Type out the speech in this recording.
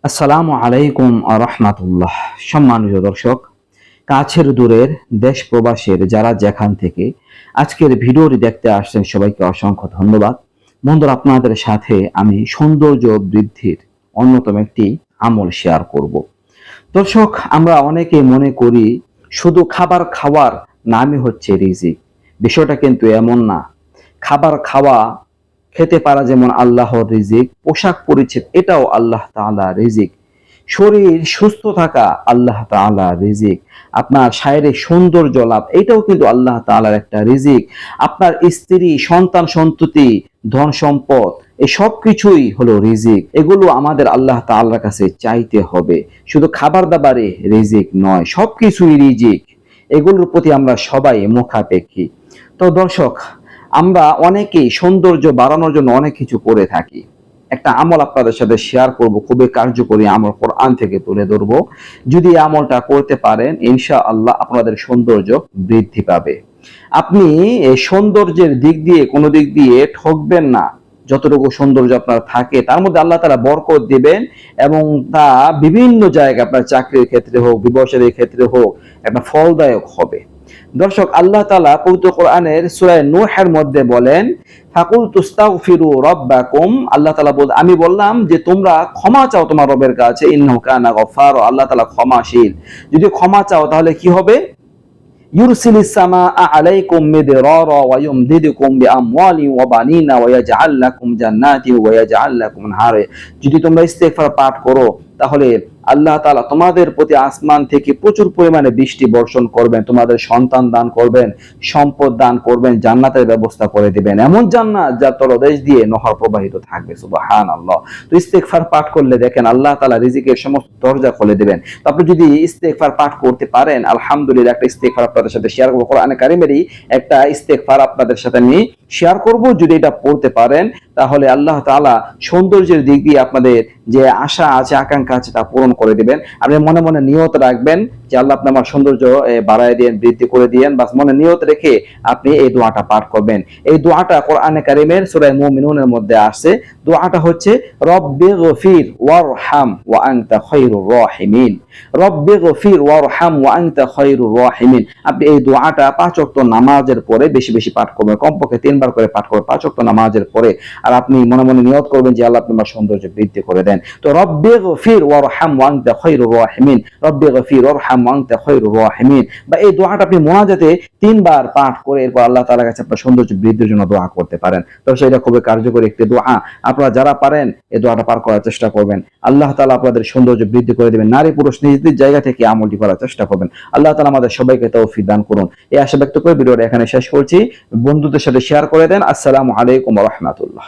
আসসালামু আলাইকুম রাহমাতুল্লাহ। সম্মানিত দর্শক, কাছের দূরের দেশ প্রবাসের যারা যেখান থেকে আজকের ভিডিওটি দেখতে আসছেন সবাইকে অসংখ্য ধন্যবাদ। বন্ধুরা, আপনাদের সাথে আমি সৌন্দর্য বৃদ্ধির অন্যতম একটি আমল শেয়ার করব। দর্শক, আমরা অনেকে মনে করি শুধু খাবার খাওয়ার নামই হচ্ছে রিজিক। বিষয়টা কিন্তু এমন না। খাবার খাওয়া, খেতে পারা যেমন আল্লাহর রিজিক, পোশাক পরিচ্ছদ এটাও আল্লাহ তাআলার রিজিক, শরীর সুস্থ থাকা আল্লাহ তাআলার রিজিক, আপনার শারীরিক সৌন্দর্য লাভ এটাও কিন্তু আল্লাহ তাআলার একটা রিজিক, আপনার স্ত্রী, সন্তান সন্ততি, ধন সম্পদ এই সব কিছুই হলো রিজিক। এগুলো আমাদের আল্লাহ তাআলার কাছে চাইতে হবে। শুধু খাবার দাবারে রিজিক নয়, সবকিছুই রিজিক। এগুলোর প্রতি আমরা সবাই মুখাপেক্ষী। তো দর্শক, আমরা অনেকেই সৌন্দর্য বাড়ানোর জন্য অনেক কিছু করে থাকি। একটা আমল আপনাদের সাথে শেয়ার করব, খুবই কার্যকরী আমল, কোরআন থেকে তুলে ধরবো। যদি এই আমলটা করতে পারেন, ইনশাআল্লাহ আপনাদের সৌন্দর্য বৃদ্ধি পাবে। আপনি এই সৌন্দর্যের দিক দিয়ে কোনো দিক দিয়ে ঠকবেন না। যতটুকু সৌন্দর্য আপনার থাকে তার মধ্যে আল্লাহ তাআলা বরকত দিবেন এবং তা বিভিন্ন জায়গায়, আপনার চাকরির ক্ষেত্রে হোক, ব্যবসায়ের ক্ষেত্রে হোক, একটা ফলদায়ক হবে। দর্শক, আল্লাহ তাআলা পবিত্র কোরআনের সূরা নূহের মধ্যে বলেন, ফাকুল তুস্তাগফিরু রাব্বাকুম, আল্লাহ তাআলা বলেন, আমি বললাম যে তোমরা ক্ষমা চাও তোমার রবের কাছে, ইন্নাহু কানা গফফার, আল্লাহ তাআলা ক্ষমাশীল। যদি ক্ষমা চাও তাহলে কি হবে? ইউরসিলিস সামাআ আলাইকুম মিদরারা ওয়া ইউমদিদুকুম বিআমওয়ালিন ওয়া বানিনা ওয়া ইয়াজআল লাকুম জান্নাতি ওয়া ইয়াজআল লাকুম আনহারা। যদি তোমরা ইস্তেগফার পাঠ করো তাহলে আল্লাহ তাআলা তোমাদের প্রতি আসমান থেকে প্রচুর পরিমাণে বৃষ্টি বর্ষণ করবেন, তোমাদের সন্তান দান করবেন, সম্পদ দান করবেন, জান্নাতের ব্যবস্থা করে দিবেন, এমন জান্নাত যার তলদেশ দিয়ে নহর প্রবাহিত থাকবে। সুবহানাল্লাহ। তো ইস্তেগফার পাঠ করলে দেখেন আল্লাহ তাআলা রিজিকের সমস্ত দরজা খুলে দিবেন। তো আপনি যদি ইস্তেগফার পাঠ করতে পারেন, আলহামদুলিল্লাহ, একটা ইস্তেগফার আপনাদের সাথে শেয়ার করব, কোরআনে কারিমেরই একটা ইস্তেগফার আপনাদের সাথে আমি শেয়ার করব। যদি এটা পড়তে পারেন তাহলে আল্লাহ তাআলা সৌন্দর্যের দিক দিয়ে আপনাদের যে আশা আছে, আকাঙ্ক্ষা আছে, তা পূরণ করে দিবেন। আপনি মনে মনে নিয়ত রাখবেন যে আল্লাহ আপনি আমার সৌন্দর্য বাড়ায় দিয়েন, বৃদ্ধি করে দিয়েন, বাস মনে নিয়ত রেখে আপনি এই দোয়াটা পাঠ করবেন। এই দোয়াটা কোরআনে কারিমের সূরা মুমিনুনের মধ্যে আছে। দোয়াটা হচ্ছে রব্বিগফির ওয়ারহাম ওয়া আনতা খায়রুর রাহিমিন। রব্বিগফির ওয়ারহাম ওয়া আনতা খায়রুর রাহিমিন। আপনি এই দোয়াটা 5 ওয়াক্ত নামাজের পরে বেশি বেশি পাঠ করবেন, কমপক্ষে 3 বার করে পাঠ করবেন 5 ওয়াক্ত নামাজের পরে। আর আপনি মনে মনে নিয়ত করবেন যে আল্লাহ আপনি আমার সৌন্দর্য বৃদ্ধি করে দেন। তো রব্বিগফির ওয়ারহাম ওয়া আনতা খায়রুর রাহিমিন, রব্বিগফির ওয়ারহাম ওয়া আনতা খায়রুর রাহিমিন, বা এই দোয়াটা আপনি মোনাজাতে 3 বার পাঠ করে এরপর আল্লাহ তাআলার কাছে আপনার সৌন্দর্য বৃদ্ধির জন্য দোয়া করতে পারেন। তো সেটা খুবই কার্যকরী একটি দোয়া। আপনারা যারা পারেন এই দোয়াটা পাঠ করার চেষ্টা করবেন, আল্লাহ তাআলা আপনাদের সৌন্দর্য বৃদ্ধি করে দিবেন। নারী পুরুষ নিজ নিজ জায়গা থেকে আমলটি করার চেষ্টা করবেন। আল্লাহ তাআলা আমাদের সবাইকে তৌফিক দান করুন। এই আশা ব্যক্ত করে ভিডিওটা এখানে শেষ করছি। বন্ধুদের সাথে শেয়ার করে দেন। আসসালামু আলাইকুম ওয়া রাহমাতুল্লাহ।